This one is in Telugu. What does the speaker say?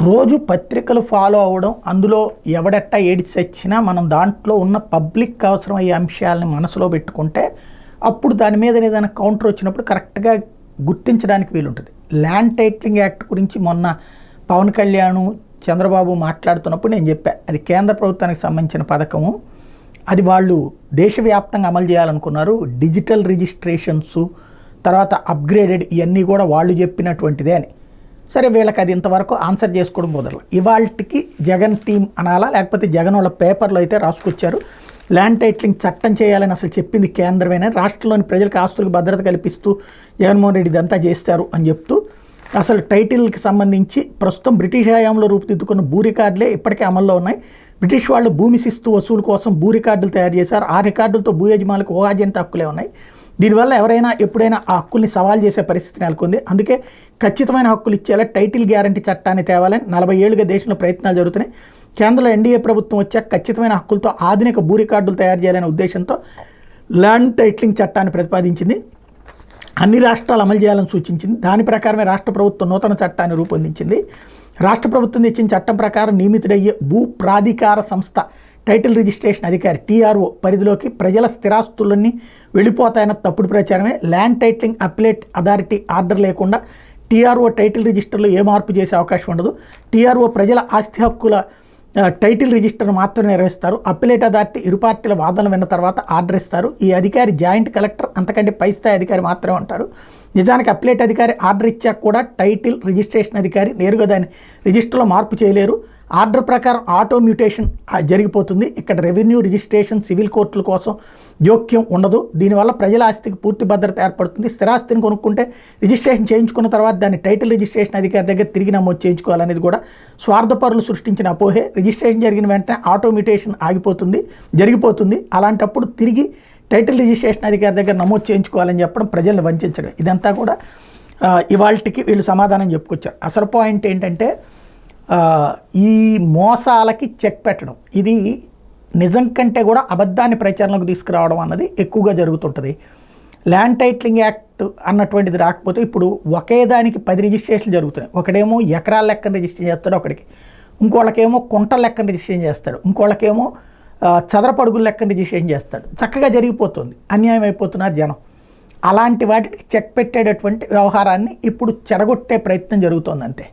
రోజు పత్రికలు ఫాలో అవ్వడం, అందులో ఎవడెట్టా ఏడి చచ్చినా మనం దాంట్లో ఉన్న పబ్లిక్ అవసరమయ్యే అంశాలని మనసులో పెట్టుకుంటే అప్పుడు దాని మీద ఏదైనా కౌంటర్ వచ్చినప్పుడు కరెక్ట్గా గుర్తించడానికి వీలుంటుంది. ల్యాండ్ టైటిలింగ్ యాక్ట్ గురించి మొన్న పవన్ కళ్యాణ్, చంద్రబాబు మాట్లాడుతున్నప్పుడు నేను చెప్పా, అది కేంద్ర ప్రభుత్వానికి సంబంధించిన పథకము, అది వాళ్ళు దేశవ్యాప్తంగా అమలు చేయాలనుకున్నారు. డిజిటల్ రిజిస్ట్రేషన్స్, తర్వాత అప్గ్రేడెడ్, ఇవన్నీ కూడా వాళ్ళు చెప్పినటువంటిదే అని. సరే, వీళ్ళకి అది ఇంతవరకు ఆన్సర్ చేసుకోవడం కుదరదు. ఇవాళకి జగన్ టీం అనాలా, లేకపోతే జగన్ వాళ్ళ పేపర్లో అయితే రాసుకొచ్చారు ల్యాండ్ టైటిలింగ్ చట్టం చేయాలని అసలు చెప్పింది కేంద్రమేనా, రాష్ట్రంలోని ప్రజలకు ఆస్తులకు భద్రత కల్పిస్తూ జగన్మోహన్ రెడ్డి ఇదంతా చేస్తారు అని చెప్తూ అసలు టైటిల్కి సంబంధించి ప్రస్తుతం బ్రిటిష్ హయాంలో రూపుదిద్దుకున్న భూ రికార్డులే ఇప్పటికే అమల్లో ఉన్నాయి. బ్రిటిష్ వాళ్ళు భూమి శిస్తు వసూలు కోసం భూ రికార్డులు తయారు చేశారు. ఆ రికార్డులతో భూ యజమానులకు ఊహాజనిత హక్కులే ఉన్నాయి. దీనివల్ల ఎవరైనా ఎప్పుడైనా ఆ హక్కుల్ని సవాల్ చేసే పరిస్థితి నెలకొంది. అందుకే ఖచ్చితమైన హక్కులు ఇచ్చేలా టైటిల్ గ్యారంటీ చట్టాన్ని తేవాలని 40 ఏళ్లుగా దేశంలో ప్రయత్నాలు జరుగుతున్నాయి. కేంద్రంలో ఎన్డీఏ ప్రభుత్వం వచ్చాక ఖచ్చితమైన హక్కులతో ఆధునిక భూ రికార్డులు తయారు చేయాలనే ఉద్దేశంతో ల్యాండ్ టైటిలింగ్ చట్టాన్ని ప్రతిపాదించింది. అన్ని రాష్ట్రాలు అమలు చేయాలని సూచించింది. దాని ప్రకారమే రాష్ట్ర ప్రభుత్వం నూతన చట్టాన్ని రూపొందించింది. రాష్ట్ర ప్రభుత్వం తెచ్చిన చట్టం ప్రకారం నియమితుడయ్యే భూ ప్రాధికార సంస్థ టైటిల్ రిజిస్ట్రేషన్ అధికారి టీఆర్ఓ పరిధిలోకి ప్రజల స్థిరాస్తులన్నీ వెళ్ళిపోతాయన్న తప్పుడు ప్రచారమే. Land titling appellate authority order లేకుండా టీఆర్ఓ టైటిల్ రిజిస్టర్లో ఏ మార్పు చేసే అవకాశం ఉండదు. టీఆర్ఓ ప్రజల ఆస్తి హక్కుల టైటిల్ రిజిస్టర్ మాత్రమే నిర్వహిస్తారు. అప్లేట్ అథారిటీ ఇరు పార్టీల వాదనలు విన్న తర్వాత ఆర్డర్ ఇస్తారు. ఈ అధికారి జాయింట్ కలెక్టర్, అంతకంటే పై స్థాయి అధికారి మాత్రమే ఉంటారు. నిజానికి అప్లేట్ అధికారి ఆర్డర్ ఇచ్చాక కూడా టైటిల్ రిజిస్ట్రేషన్ అధికారి నేరుగా దాన్ని రిజిస్టర్లో మార్పు చేయలేరు. ఆర్డర్ ప్రకారం ఆటో మ్యూటేషన్ జరిగిపోతుంది. ఇక్కడ రెవెన్యూ, రిజిస్ట్రేషన్, సివిల్ కోర్టుల కోసం జోక్యం ఉండదు. దీనివల్ల ప్రజల ఆస్తికి పూర్తి భద్రత ఏర్పడుతుంది. స్థిరాస్తిని కొనుక్కుంటే రిజిస్ట్రేషన్ చేయించుకున్న తర్వాత దాన్ని టైటిల్ రిజిస్ట్రేషన్ అధికారి దగ్గర తిరిగి నమోదు చేయించుకోవాలనేది కూడా స్వార్థపరులు సృష్టించిన అపోహే. రిజిస్ట్రేషన్ జరిగిన వెంటనే ఆటో మ్యూటేషన్ జరిగిపోతుంది. అలాంటప్పుడు తిరిగి టైటిల్ రిజిస్ట్రేషన్ అధికారి దగ్గర నమోదు చేయించుకోవాలని చెప్పడం ప్రజలను వంచడం. ఇదంతా కూడా ఇవాళకి వీళ్ళు సమాధానం చెప్పుకొచ్చారు. అసలు పాయింట్ ఏంటంటే ఈ మోసాలకి చెక్ పెట్టడం, ఇది నిజం కంటే కూడా అబద్ధాన్ని ప్రచారంలోకి తీసుకురావడం అన్నది ఎక్కువగా జరుగుతుంటుంది. ల్యాండ్ టైటిలింగ్ యాక్ట్ అన్నటువంటిది రాకపోతే ఇప్పుడు ఒకే దానికి 10 రిజిస్ట్రేషన్లు జరుగుతున్నాయి. ఒకడేమో ఎకరాల లెక్కన రిజిస్టర్ చేస్తాడు, ఒకడికి ఇంకోళ్ళకేమో కుంటల లెక్కన రిజిస్ట్రేషన్ చేస్తాడు, ఇంకోళ్ళకేమో చదరపు అడుగుల లెక్కన రిజిస్ట్రేషన్ చేస్తాడు. చక్కగా జరిగిపోతుంది. అన్యాయం అయిపోతున్నారు జనం. అలాంటి వాటికి చెక్ పెట్టేటటువంటి వ్యవహారాన్ని ఇప్పుడు చెడగొట్టే ప్రయత్నం జరుగుతుంది అంతే.